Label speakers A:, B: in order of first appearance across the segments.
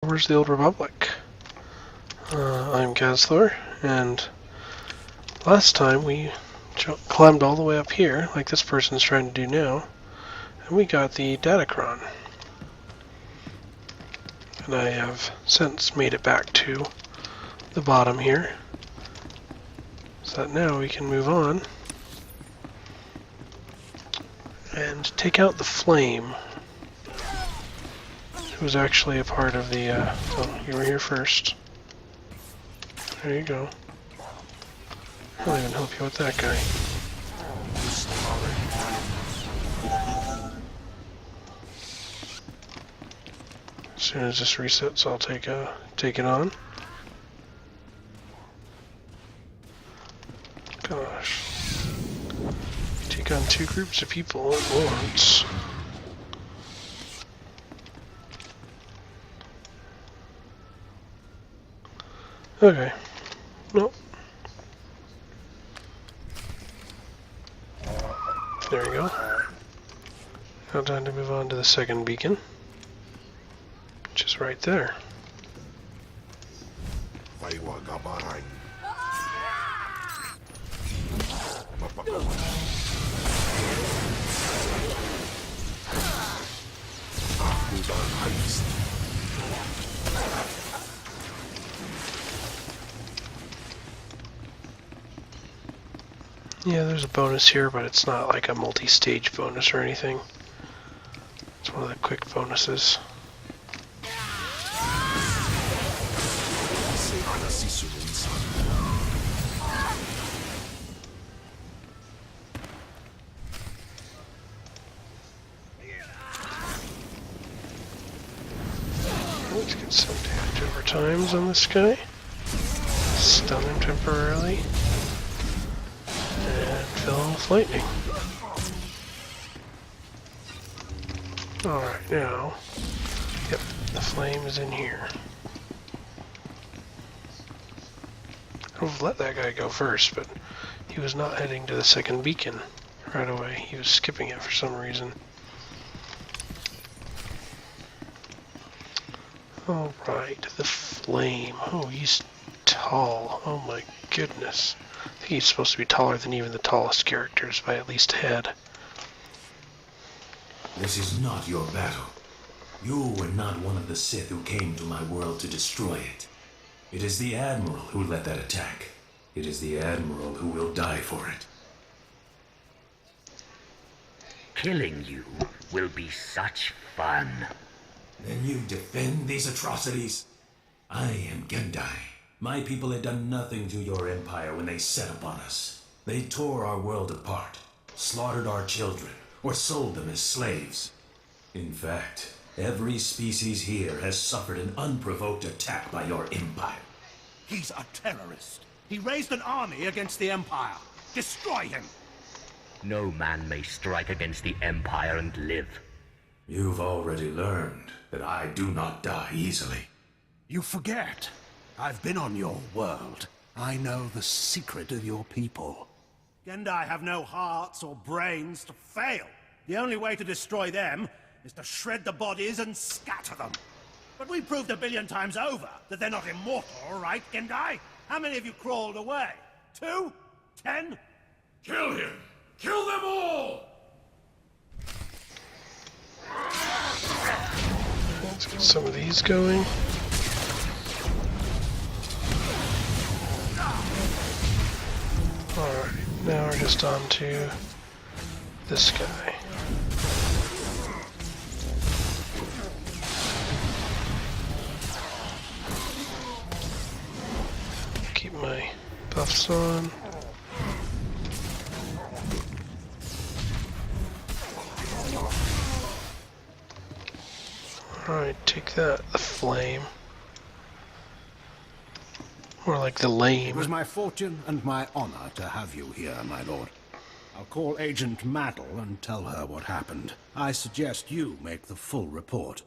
A: Where's the Old Republic? I'm Gazlor, and last time we climbed all the way up here, like this person's trying to do now, and we got the Datacron. And I have since made it back to the bottom here, so that now we can move on and take out the Flame, who was actually a part of the, oh, you were here first. There you go. I'll even help you with that guy. As soon as this resets, I'll take it on. Gosh. Take on 2 groups of people at once. Okay. Nope. There we go. Now time to move on to the second beacon, which is right there. Yeah, there's a bonus here, but it's not like a multi-stage bonus or anything. It's one of the quick bonuses. Let's get some damage over times on this guy. Stun him temporarily. And fill him with lightning. Alright, now, yep, the Flame is in here. I would have let that guy go first, but he was not heading to the second beacon right away. He was skipping it for some reason. Alright, the Flame. Oh, he's tall. Oh my goodness. I think he's supposed to be taller than even the tallest characters by at least a head.
B: This is not your battle. You were not one of the Sith who came to my world to destroy it. It is the Admiral who led that attack. It is the Admiral who will die for it.
C: Killing you will be such fun.
B: Then you defend these atrocities? I am Gendai. My people had done nothing to your empire when they set upon us. They tore our world apart, slaughtered our children, or sold them as slaves. In fact, every species here has suffered an unprovoked attack by your empire.
D: He's a terrorist. He raised an army against the Empire. Destroy him!
C: No man may strike against the Empire and live.
B: You've already learned that I do not die easily.
D: You forget. I've been on your world. I know the secret of your people. Gendai have no hearts or brains to fail. The only way to destroy them is to shred the bodies and scatter them. But we proved 1 billion times over that they're not immortal, right, Gendai? How many of you crawled away? 2? 10?
B: Kill him! Kill them all!
A: Let's get some of these going. Alright, now we're just on to this guy. Keep my buffs on. Alright, take that, the Flame. More like the Lame.
D: It was my fortune and my honor to have you here, my lord. I'll call Agent Maddle and tell her what happened. I suggest you make the full report.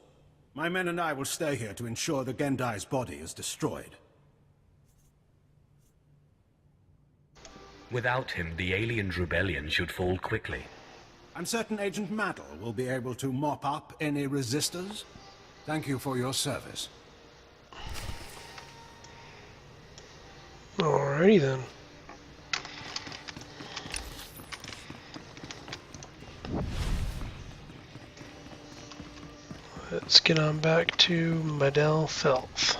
D: My men and I will stay here to ensure the Gendai's body is destroyed.
C: Without him, the alien's rebellion should fall quickly.
D: I'm certain Agent Maddle will be able to mop up any resistors. Thank you for your service.
A: Alrighty then. Let's get on back to Medell Filth.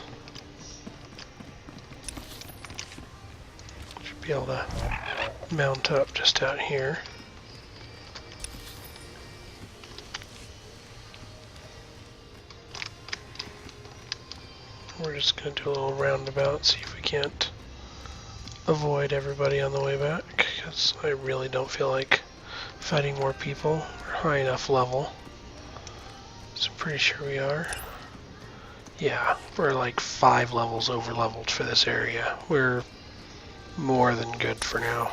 A: Should be able to mount up just out here. We're just going to do a little roundabout, see if we can't avoid everybody on the way back, because I really don't feel like fighting more people. We're high enough level. So I'm pretty sure we are. Yeah, we're like 5 levels over leveled for this area. We're more than good for now.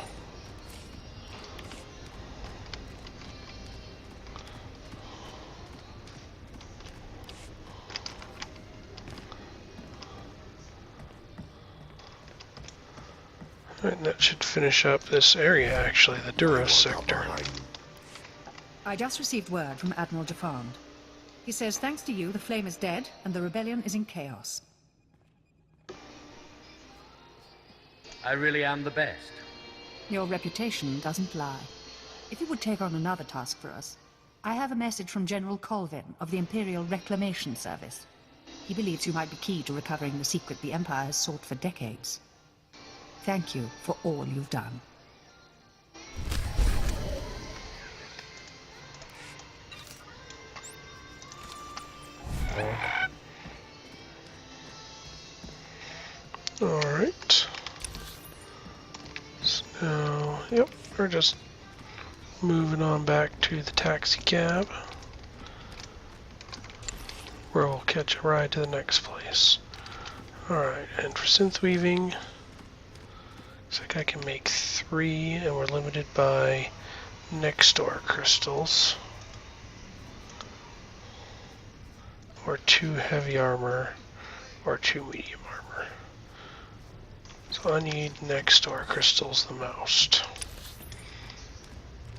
A: And that should finish up this area, actually, the Duros sector.
E: I just received word from Admiral Defand. He says thanks to you, the flame is dead, and the rebellion is in chaos.
C: I really am the best.
E: Your reputation doesn't lie. If you would take on another task for us, I have a message from General Colvin of the Imperial Reclamation Service. He believes you might be key to recovering the secret the Empire has sought for decades. Thank you for all you've done.
A: Alright. So, yep, we're just moving on back to the taxi cab, where we'll catch a ride to the next place. Alright, and for synth weaving, looks like I can make 3, and we're limited by next door crystals. Or 2 heavy armor, or 2 medium armor. So I need next door crystals the most.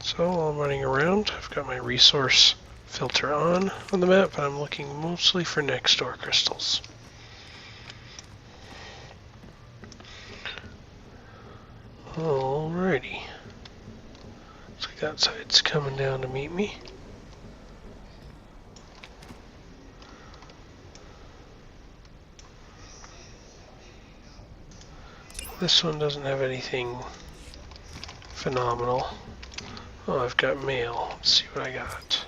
A: So while I'm running around, I've got my resource filter on the map, but I'm looking mostly for next door crystals. Alrighty. Looks like that side's coming down to meet me. This one doesn't have anything phenomenal. Oh, I've got mail. Let's see what I got.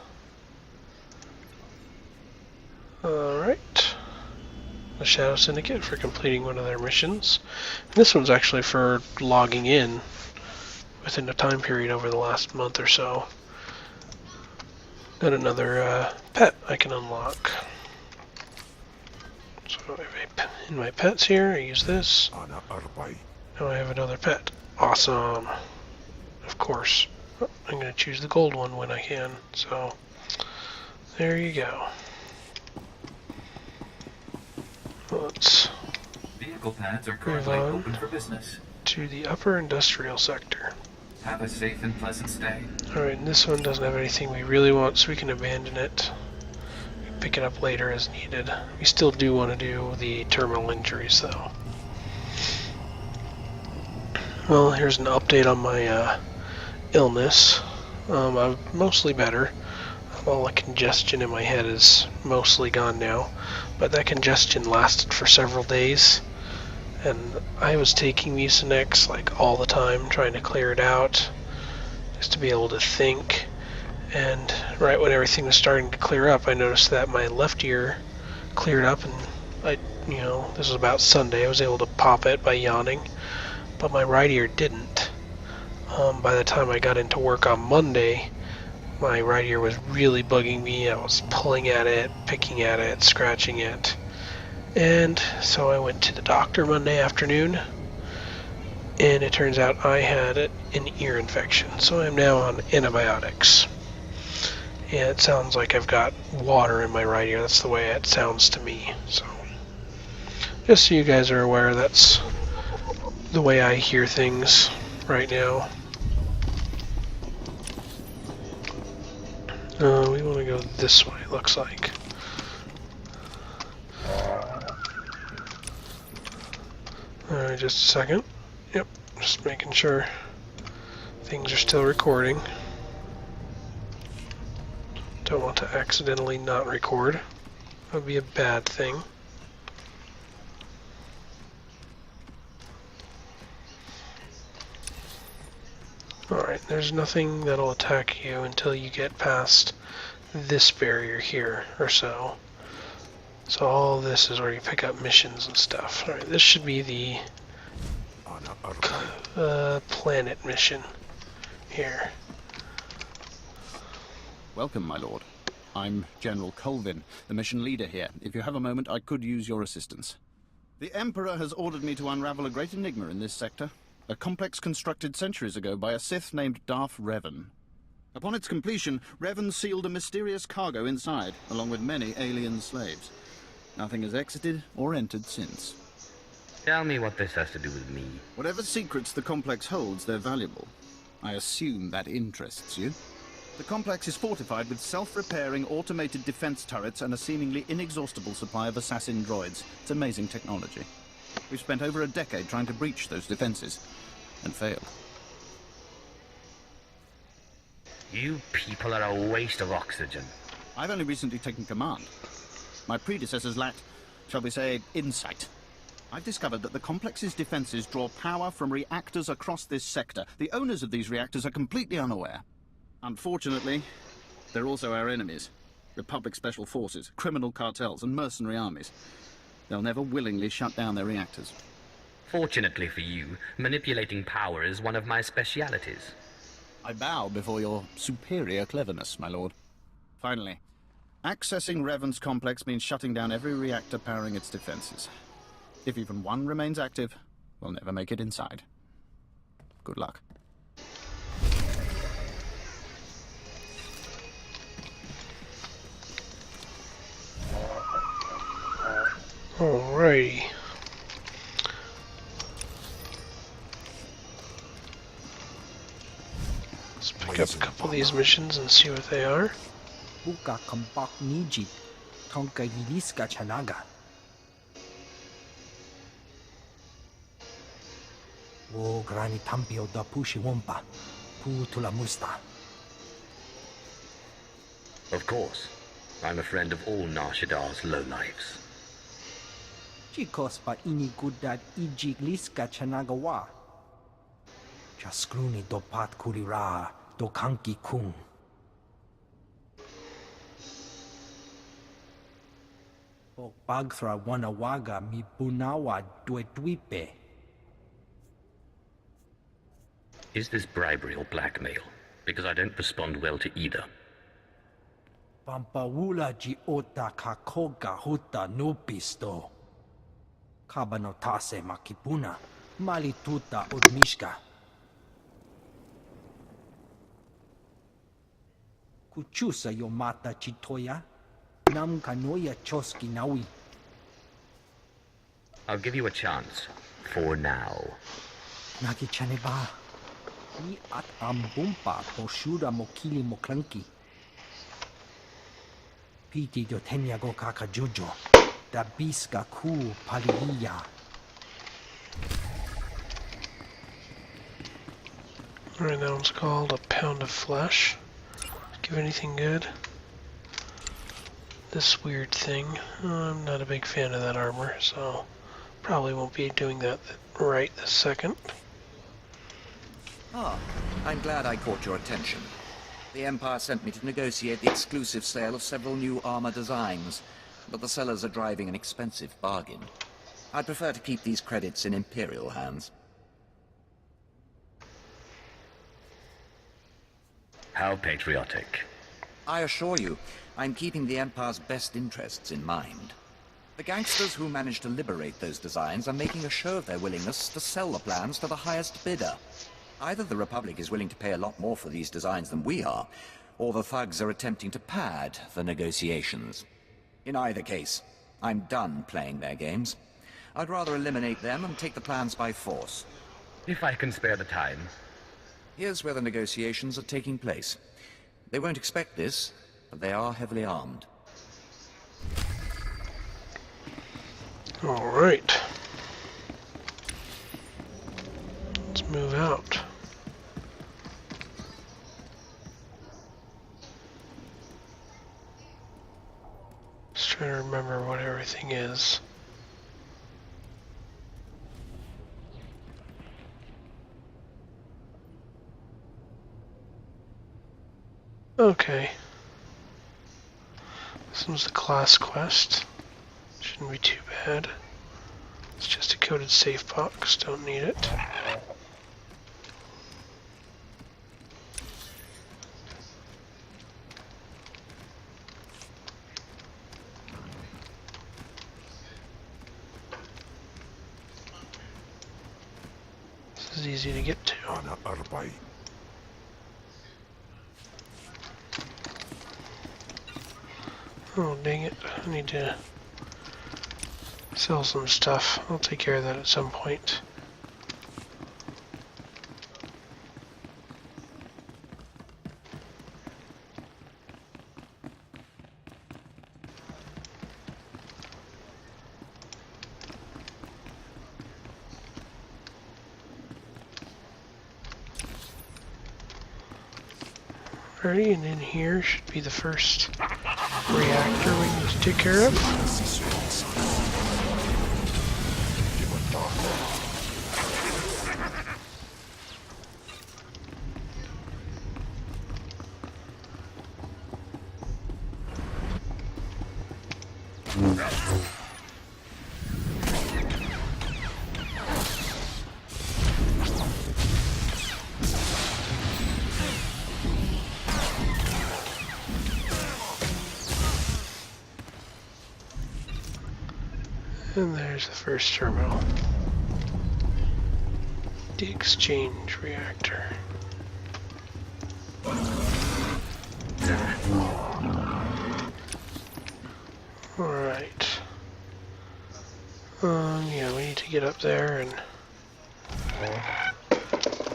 A: Alright. The Shadow Syndicate for completing one of their missions. And this one's actually for logging in within a time period over the last month or so. Got another pet I can unlock. So in my pets here, I use this. Now I have another pet. Awesome. Of course. Oh, I'm going to choose the gold one when I can. So, there you go. Let's
F: Vehicle pads are
A: move
F: currently
A: on
F: open for business.
A: to the upper industrial sector.
F: Have a safe and pleasant stay.
A: Alright, and this one doesn't have anything we really want, so we can abandon it. Pick it up later as needed. We still do want to do the terminal injuries, though. Well, here's an update on my illness. I'm mostly better. All the congestion in my head is mostly gone now, but that congestion lasted for several days, and I was taking Mucinex like all the time, trying to clear it out, just to be able to think. And right when everything was starting to clear up, I noticed that my left ear cleared up, and this was about Sunday. I was able to pop it by yawning, but my right ear didn't. By the time I got into work on Monday, my right ear was really bugging me. I was pulling at it, picking at it, scratching it. And so I went to the doctor Monday afternoon, and it turns out I had an ear infection. So I'm now on antibiotics. And it sounds like I've got water in my right ear. That's the way it sounds to me. So just so you guys are aware, that's the way I hear things right now. We want to go this way, it looks like. Just a second. Yep, just making sure things are still recording. Don't want to accidentally not record. That would be a bad thing. Alright, there's nothing that'll attack you until you get past this barrier here, or so. So all this is where you pick up missions and stuff. Alright, this should be the planet mission here.
G: Welcome, my lord. I'm General Colvin, the mission leader here. If you have a moment, I could use your assistance. The Emperor has ordered me to unravel a great enigma in this sector. A complex constructed centuries ago by a Sith named Darth Revan. Upon its completion, Revan sealed a mysterious cargo inside, along with many alien slaves. Nothing has exited or entered since.
C: Tell me what this has to do with me.
G: Whatever secrets the complex holds, they're valuable. I assume that interests you. The complex is fortified with self-repairing automated defense turrets and a seemingly inexhaustible supply of assassin droids. It's amazing technology. We've spent over a decade trying to breach those defenses, and failed.
C: You people are a waste of oxygen.
G: I've only recently taken command. My predecessors lacked, shall we say, insight. I've discovered that the complex's defenses draw power from reactors across this sector. The owners of these reactors are completely unaware. Unfortunately, they're also our enemies. Republic Special Forces, criminal cartels, and mercenary armies. They'll never willingly shut down their reactors.
C: Fortunately for you, manipulating power is one of my specialities.
G: I bow before your superior cleverness, my lord. Finally, accessing Revan's complex means shutting down every reactor powering its defenses. If even one remains active, we'll never make it inside. Good luck.
A: Alrighty. Let's pick up a couple of these missions and see what they are.
H: Buka kampak niji, tonka iliska chanaga. O grani tampio da pushi wompa, pu tula musta.
C: Of course. I'm a friend of all Nar Shadar's lowlifes.
H: Chikos pa ini gudat iji liska chanagawa. Jaskruni do pat kulira do kanki kung. O bagthra wanawaga mi bunawa duetwipe.
C: Is this bribery or blackmail? Because I don't respond well to either.
H: Pampawula ji ota kakoga huta nupisto. Kabanotase makipuna, malituta odmishka. Kuchusa yomata chitoya, nam kanoya choski nawi.
C: I'll give you a chance. For now.
H: Nakichaneba. Ni at ambumpa poshuda mokili moklanki. Piti do tenyago kakajojo. Da biska ku paliya.
A: Alright, that one's called a pound of flesh. Give anything good? This weird thing. I'm not a big fan of that armor, so probably won't be doing that right this second.
I: Ah, I'm glad I caught your attention. The Empire sent me to negotiate the exclusive sale of several new armor designs, but the sellers are driving an expensive bargain. I'd prefer to keep these credits in Imperial hands.
C: How patriotic.
I: I assure you, I'm keeping the Empire's best interests in mind. The gangsters who managed to liberate those designs are making a show of their willingness to sell the plans to the highest bidder. Either the Republic is willing to pay a lot more for these designs than we are, or the thugs are attempting to pad the negotiations. In either case, I'm done playing their games. I'd rather eliminate them and take the plans by force.
C: If I can spare the time.
I: Here's where the negotiations are taking place. They won't expect this, but they are heavily armed.
A: Alright. move out. Just trying to remember what everything is. Okay. This one's the class quest. Shouldn't be too bad. It's just a coded safe box, don't need it. This is easy to get to. Oh, dang it. I need to sell some stuff. I'll take care of that at some point. Alrighty, and in here should be the first reactor we need to take care of. And there's the first terminal. The exchange reactor. Alright. Yeah, we need to get up there and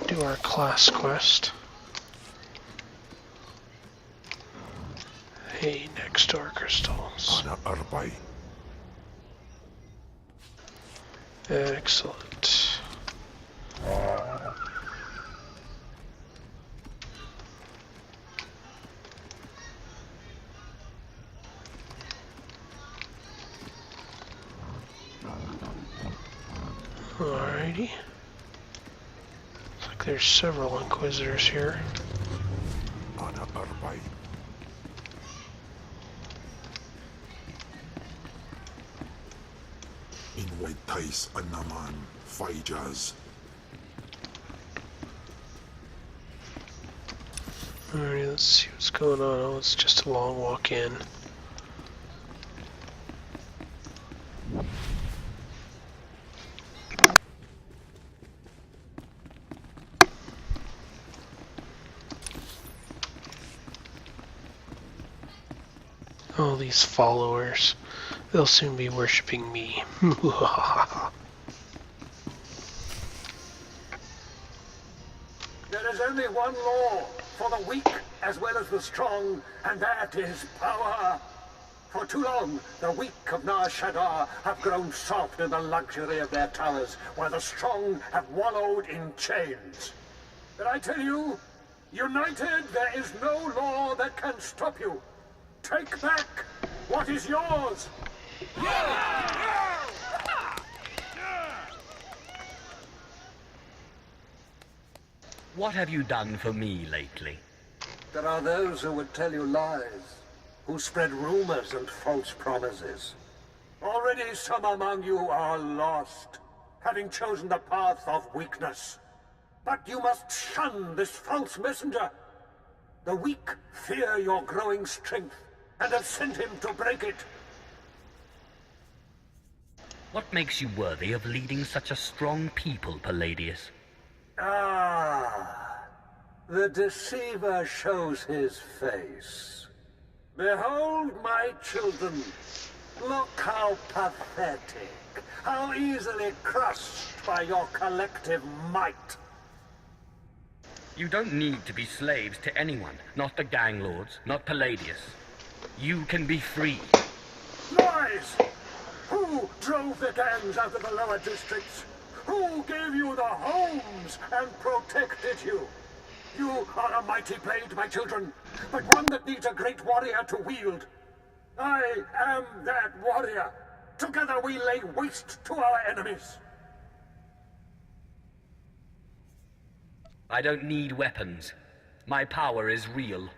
A: do our class quest. Hey, next door crystals. Excellent. Alrighty. Looks like there's several Inquisitors here. Alright, let's see what's going on. Oh, it's just a long walk in. Oh, these followers. They'll soon be worshipping me.
J: There is only one law for the weak as well as the strong, and that is power. For too long, the weak of Nar Shaddaa have grown soft in the luxury of their towers, while the strong have wallowed in chains. But I tell you, united, there is no law that can stop you. Take back what is yours!
C: What have you done for me lately?
J: There are those who would tell you lies, who spread rumors and false promises. Already some among you are lost, having chosen the path of weakness. But you must shun this false messenger. The weak fear your growing strength, and have sent him to break it.
C: What makes you worthy of leading such a strong people, Palladius?
J: Ah, the deceiver shows his face. Behold, my children, look how pathetic, how easily crushed by your collective might.
C: You don't need to be slaves to anyone, not the gang lords, not Palladius. You can be free.
J: Lies! Who drove the gangs out of the lower districts? Who gave you the homes and protected you? You are a mighty blade, my children, but one that needs a great warrior to wield. I am that warrior. Together we lay waste to our enemies.
C: I don't need weapons. My power is real.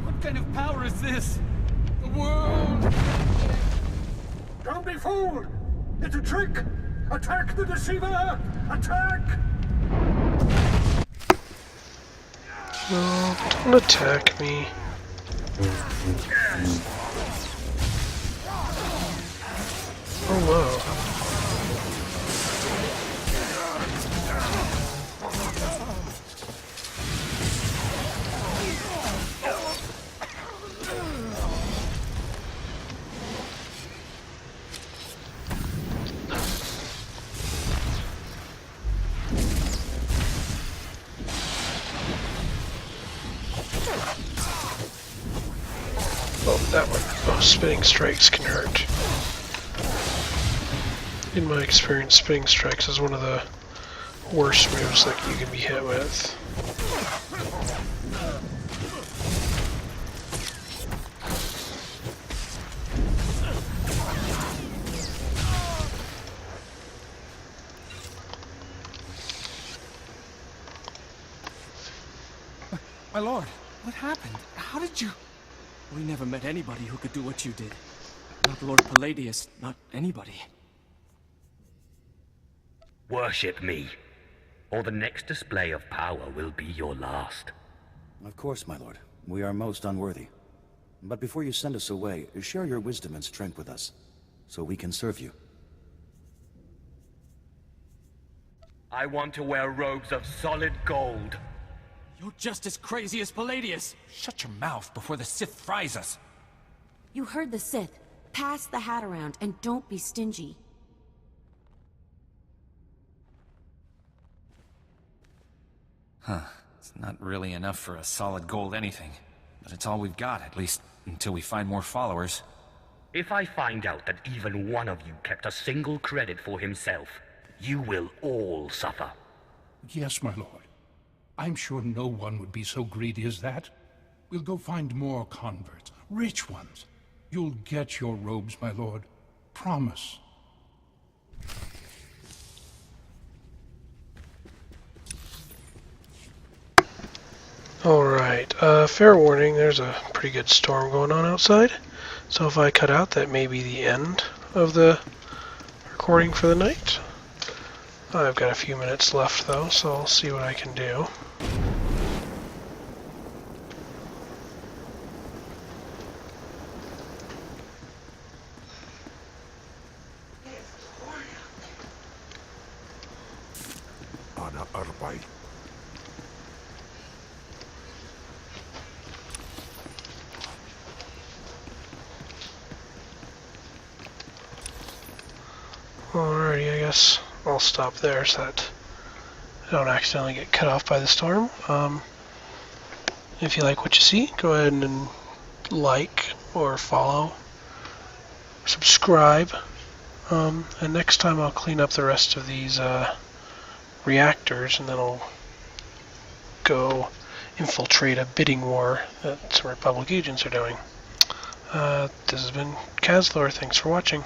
K: What kind of power is this? The world!
J: Don't be fooled! It's a trick! Attack the deceiver! Attack!
A: No, don't attack me. Oh, wow. Oh, that one. Oh, spinning strikes can hurt. In my experience, spinning strikes is one of the worst moves that you can be hit with.
K: My lord, what happened? How did you... We never met anybody who could do what you did. Not Lord Palladius, not anybody.
C: Worship me, or the next display of power will be your last.
L: Of course, my lord. We are most unworthy. But before you send us away, share your wisdom and strength with us, so we can serve you.
C: I want to wear robes of solid gold.
K: You're just as crazy as Palladius!
H: Shut your mouth before the Sith fries us!
M: You heard the Sith. Pass the hat around and don't be stingy.
H: Huh. It's not really enough for a solid gold anything. But it's all we've got, at least until we find more followers.
C: If I find out that even one of you kept a single credit for himself, you will all suffer.
N: Yes, my lord. I'm sure no one would be so greedy as that. We'll go find more converts, rich ones. You'll get your robes, my lord. Promise.
A: Alright, fair warning, there's a pretty good storm going on outside. So if I cut out, that may be the end of the recording for the night. I've got a few minutes left though, so I'll see what I can do.
D: Ana Arbeit.
A: Alrighty, I guess I'll stop there so that I don't accidentally get cut off by the storm. If you like what you see, go ahead and like or follow, subscribe, and next time I'll clean up the rest of these reactors, and then I'll go infiltrate a bidding war that some Republic agents are doing. This has been Kazlor. Thanks for watching.